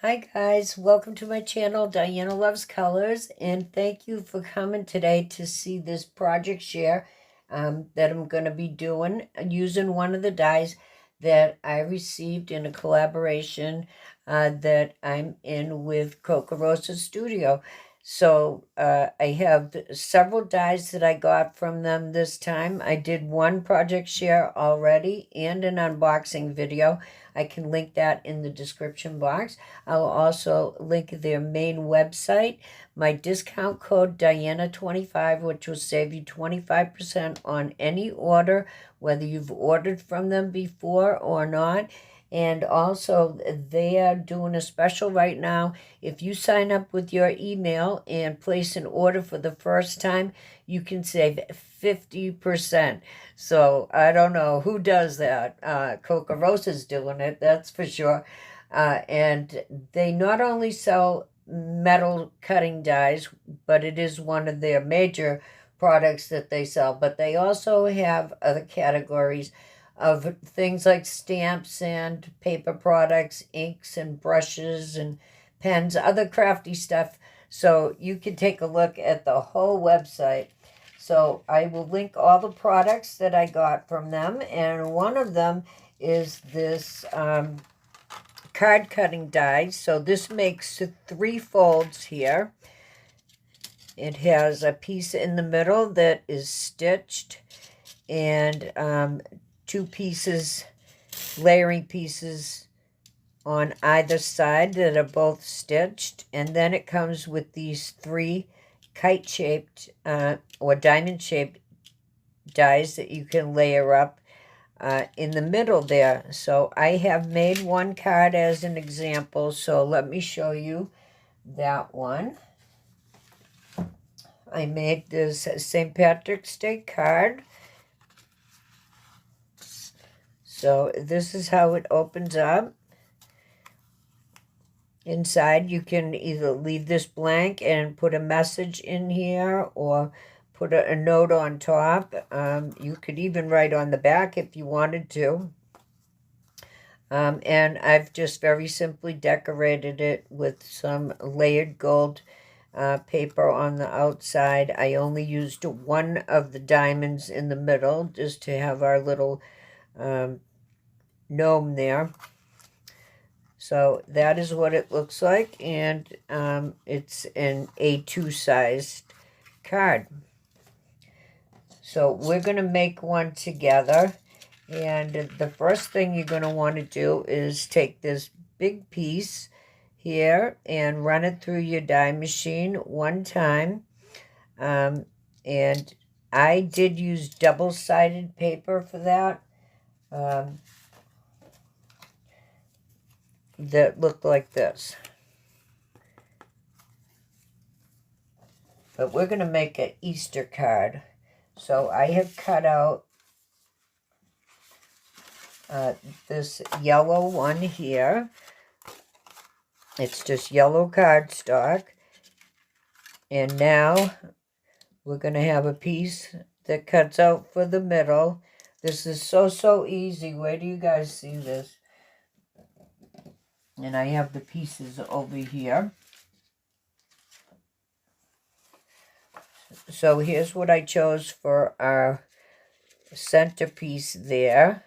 Hi guys, welcome to my channel, Diana Loves Colors, and thank you for coming today to see this project share that I'm going to be doing using one of the dies that I received in a collaboration that I'm in with Kokorosa Studio. So I have several dies that I got from them this time. I did one project share already and an unboxing video. I can link that in the description box. I'll also link their main website, my discount code Diana25, which will save you 25% on any order, whether you've ordered from them before or not. And also, they are doing a special right now. If you sign up with your email and place an order for the first time, you can save 50%. So I don't know who does that. Kokorosa's doing it, that's for sure. And they not only sell metal cutting dies, but it is one of their major products that they sell. But they also have other categories of things like stamps and paper products, inks and brushes and pens, other crafty stuff. So you can take a look at the whole website. So I will link all the products that I got from them, and one of them is this card cutting die. So this makes 3 folds here. It has a piece in the middle that is stitched, and 2 pieces, layering pieces on either side that are both stitched. And then it comes with these 3 kite-shaped or diamond-shaped dies that you can layer up in the middle there. So I have made one card as an example, so let me show you that one. I made this St. Patrick's Day card. So this is how it opens up. Inside, you can either leave this blank and put a message in here, or put a note on top. You could even write on the back if you wanted to. And I've just very simply decorated it with some layered gold paper on the outside. I only used one of the diamonds in the middle just to have our little gnome there. So that is what it looks like, and it's an A2 sized card. So we're going to make one together, and the first thing you're going to want to do is take this big piece here and run it through your die machine one time. And I did use double-sided paper for that. That looked like this. But we're going to make an Easter card. So I have cut out this yellow one here. It's just yellow cardstock. And now we're going to have a piece that cuts out for the middle. This is so easy. Where do you guys see this? And I have the pieces over here. So here's what I chose for our centerpiece there.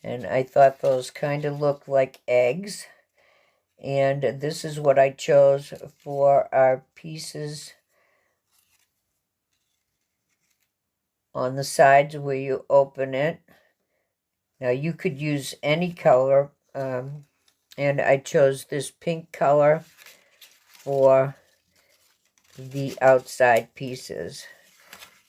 And I thought those kind of look like eggs. And this is what I chose for our pieces on the sides where you open it. Now you could use any color, and I chose this pink color for the outside pieces.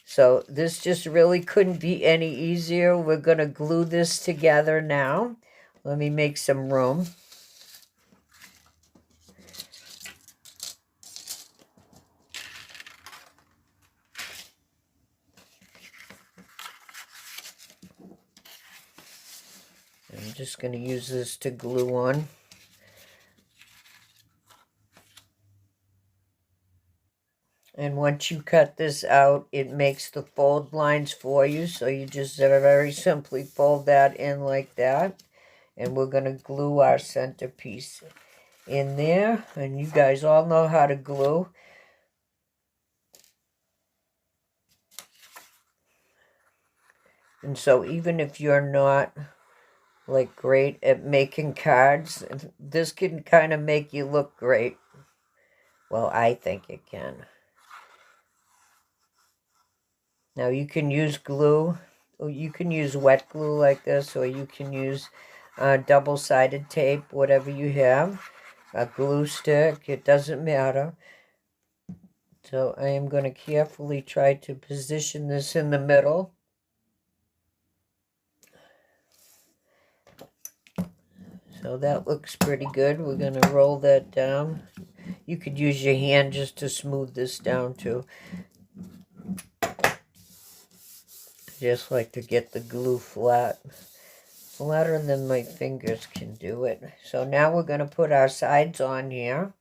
So this just really couldn't be any easier. We're going to glue this together now. Let me make some room. I'm just going to use this to glue on. And once you cut this out, it makes the fold lines for you. So you just very simply fold that in like that. And we're going to glue our centerpiece in there. And you guys all know how to glue. And so even if you're not like great at making cards, this can kind of make you look great. Well, I think it can. Now you can use glue, or you can use wet glue like this, or you can use double-sided tape, whatever you have, a glue stick, it doesn't matter. So I am going to carefully try to position this in the middle. So that looks pretty good. We're going to roll that down. You could use your hand just to smooth this down too. Just like to get the glue flat. Flatter than my fingers can do it. So now we're going to put our sides on here.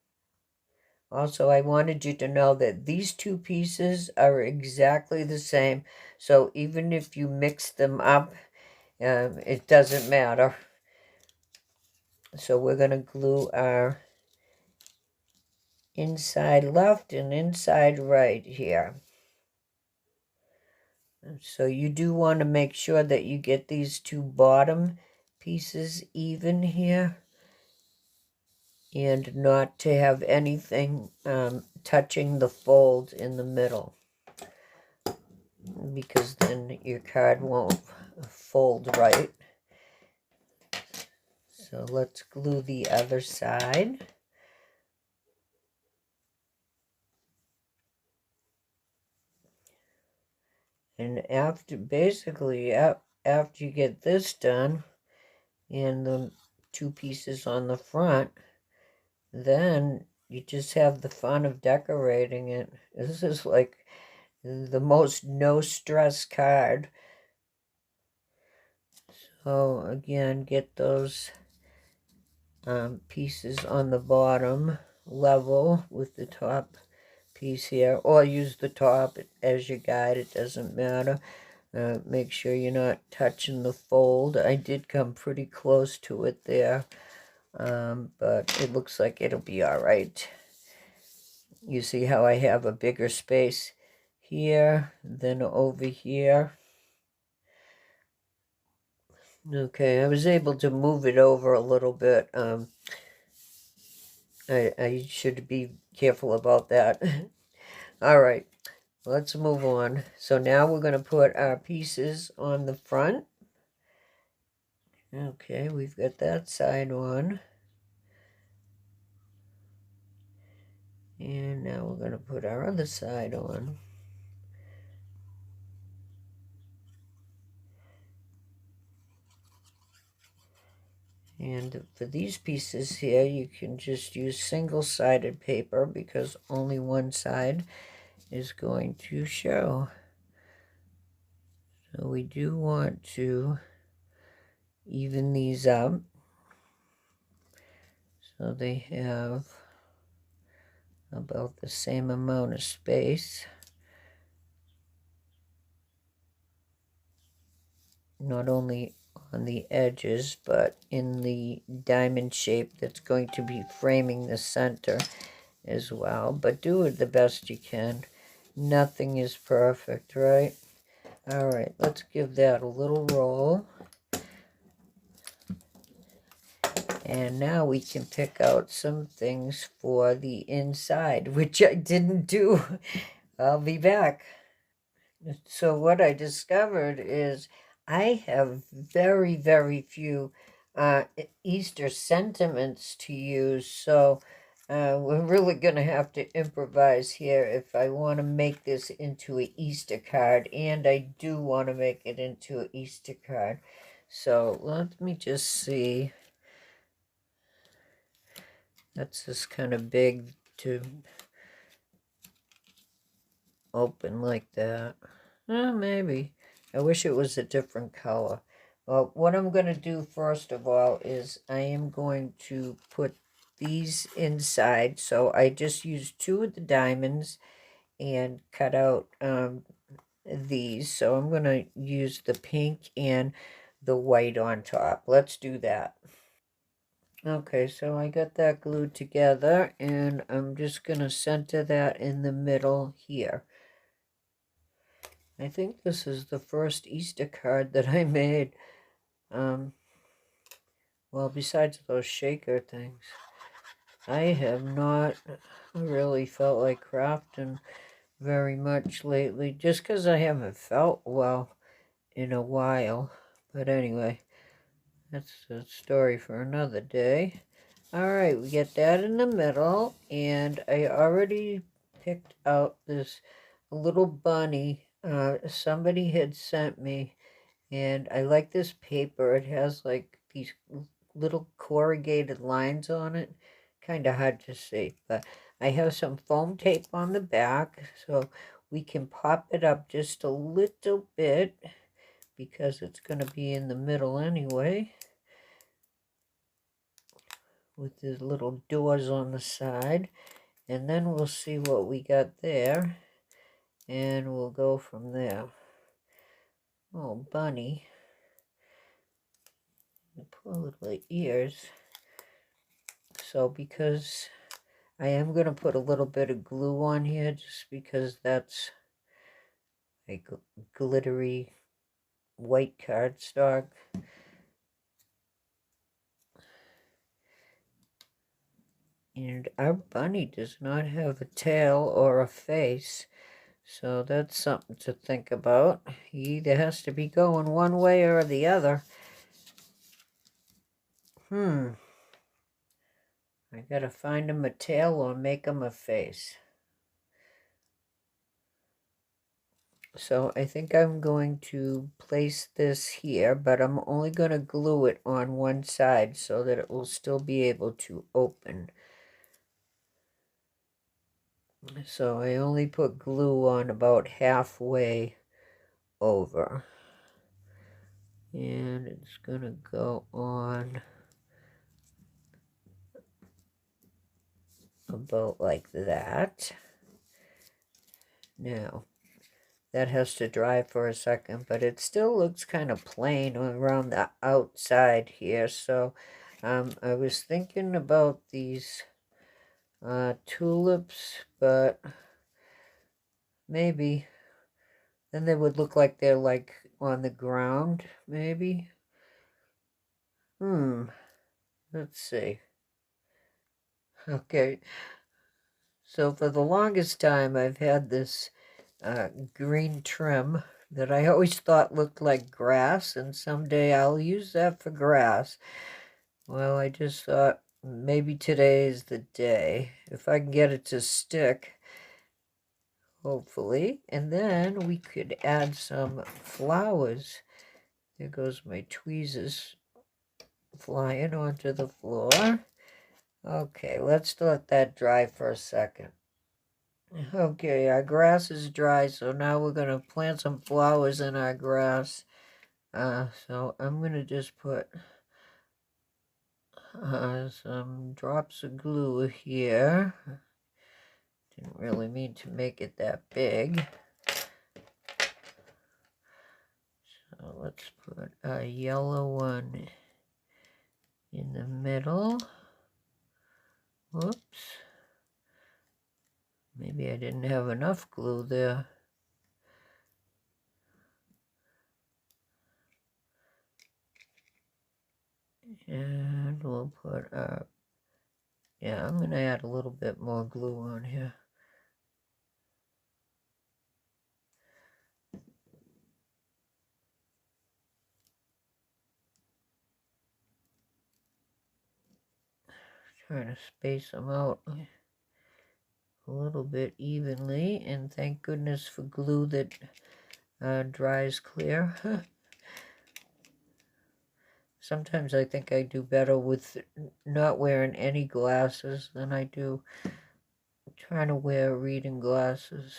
Also, I wanted you to know that these two pieces are exactly the same. So even if you mix them up, it doesn't matter. So we're going to glue our inside left and inside right here. So you do want to make sure that you get these two bottom pieces even here. And not to have anything touching the fold in the middle. Because then your card won't fold right. So let's glue the other side. And after you get this done, and the two pieces on the front, then you just have the fun of decorating it. This is like the most no-stress card. So again, get those pieces on the bottom level with the top piece here, or use the top as your guide, it doesn't matter. Make sure you're not touching the fold. I did come pretty close to it there, but it looks like it'll be all right. You see how I have a bigger space here than over here. Okay, I was able to move it over a little bit. I should be careful about that. All right, let's move on. So now we're going to put our pieces on the front. Okay, we've got that side on. And now we're going to put our other side on. And for these pieces here, you can just use single-sided paper because only one side is going to show. So we do want to even these up so they have about the same amount of space. Not only on the edges, but in the diamond shape that's going to be framing the center as well. But do it the best you can. Nothing is perfect, right? All right, let's give that a little roll. And now we can pick out some things for the inside, which I didn't do. I'll be back. So what I discovered is I have very, very few Easter sentiments to use. So we're really going to have to improvise here if I want to make this into an Easter card. And I do want to make it into an Easter card. So let me just see. That's just kind of big to open like that. Maybe. I wish it was a different color. Well, what I'm going to do first of all is I am going to put these inside. So I just used two of the diamonds and cut out these. So I'm going to use the pink and the white on top. Let's do that. Okay, so I got that glued together, and I'm just going to center that in the middle here. I think this is the first Easter card that I made. Well, besides those shaker things, I have not really felt like crafting very much lately, just because I haven't felt well in a while. But anyway, that's a story for another day. Alright, we get that in the middle, and I already picked out this little bunny somebody had sent me, and I like this paper. It has like these little corrugated lines on it. Kind of hard to see, but I have some foam tape on the back, so we can pop it up just a little bit because it's going to be in the middle anyway, with these little doors on the side. And then we'll see what we got there, and we'll go from there. Oh, bunny. Poor little ears. So because I am going to put a little bit of glue on here, just because that's a glittery white cardstock. And our bunny does not have a tail or a face, so that's something to think about. He either has to be going one way or the other. I gotta find him a tail or make him a face. So I think I'm going to place this here, but I'm only going to glue it on one side so that it will still be able to open. So I only put glue on about halfway over. And it's going to go on about like that. Now, that has to dry for a second, but it still looks kind of plain around the outside here. So I was thinking about these tulips, but maybe then they would look like they're like on the ground, maybe. Let's see. Okay, so for the longest time I've had this green trim that I always thought looked like grass, and someday I'll use that for grass. Well, I just thought maybe today is the day, if I can get it to stick, hopefully. And then we could add some flowers. There goes my tweezers flying onto the floor. Okay, let's let that dry for a second. Okay, our grass is dry, so now we're going to plant some flowers in our grass. So I'm going to just put some drops of glue here. Didn't really mean to make it that big. So let's put a yellow one in the middle. Whoops. Maybe I didn't have enough glue there. And we'll put yeah, I'm going to add a little bit more glue on here. Trying to space them out a little bit evenly, and thank goodness for glue that dries clear. Sometimes I think I do better with not wearing any glasses than I do trying to wear reading glasses.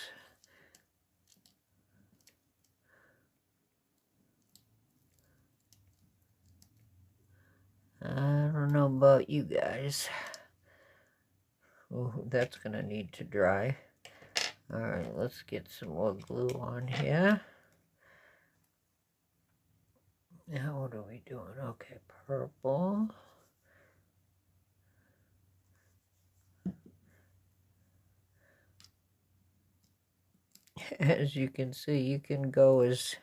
I don't know about you guys. Oh, that's going to need to dry. All right, let's get some more glue on here. Now what are we doing? Okay, purple. As you can see, you can go as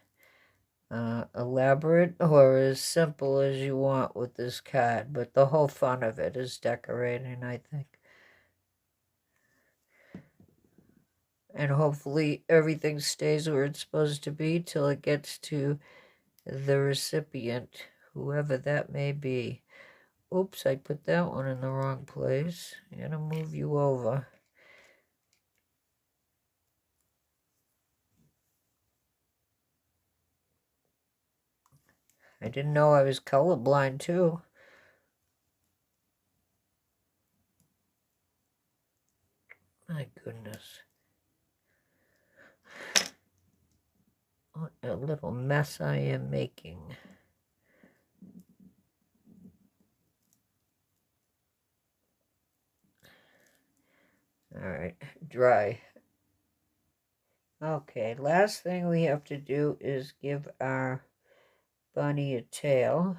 elaborate or as simple as you want with this card, but the whole fun of it is decorating, I think. And hopefully everything stays where it's supposed to be till it gets to the recipient, whoever that may be. Oops, I put that one in the wrong place. I'm going to move you over. I didn't know I was colorblind too. My goodness. What a little mess I am making. All right, dry. Okay, last thing we have to do is give our bunny a tail.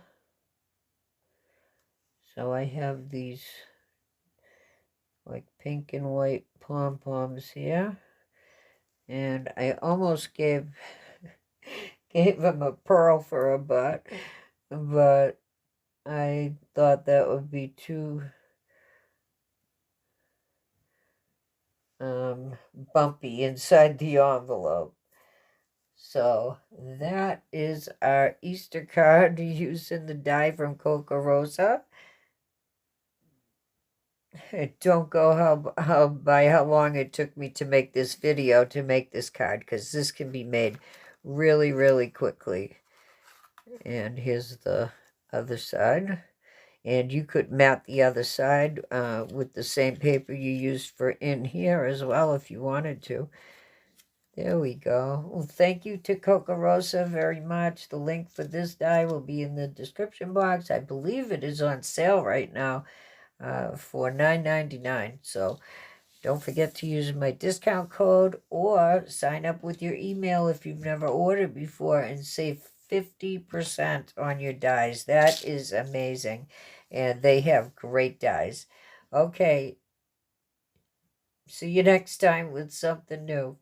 So I have these like pink and white pom-poms here. And I almost gave him a pearl for a butt, but I thought that would be too bumpy inside the envelope. So that is our Easter card using the die from Kokorosa. Don't go by how long it took me to make this video to make this card, because this can be made really, really quickly. And here's the other side. And you could mat the other side with the same paper you used for in here as well if you wanted to. There we go. Well, thank you to Kokorosa very much. The link for this die will be in the description box. I believe it is on sale right now for $9.99. So don't forget to use my discount code or sign up with your email if you've never ordered before and save 50% on your dies. That is amazing. And they have great dies. Okay. See you next time with something new.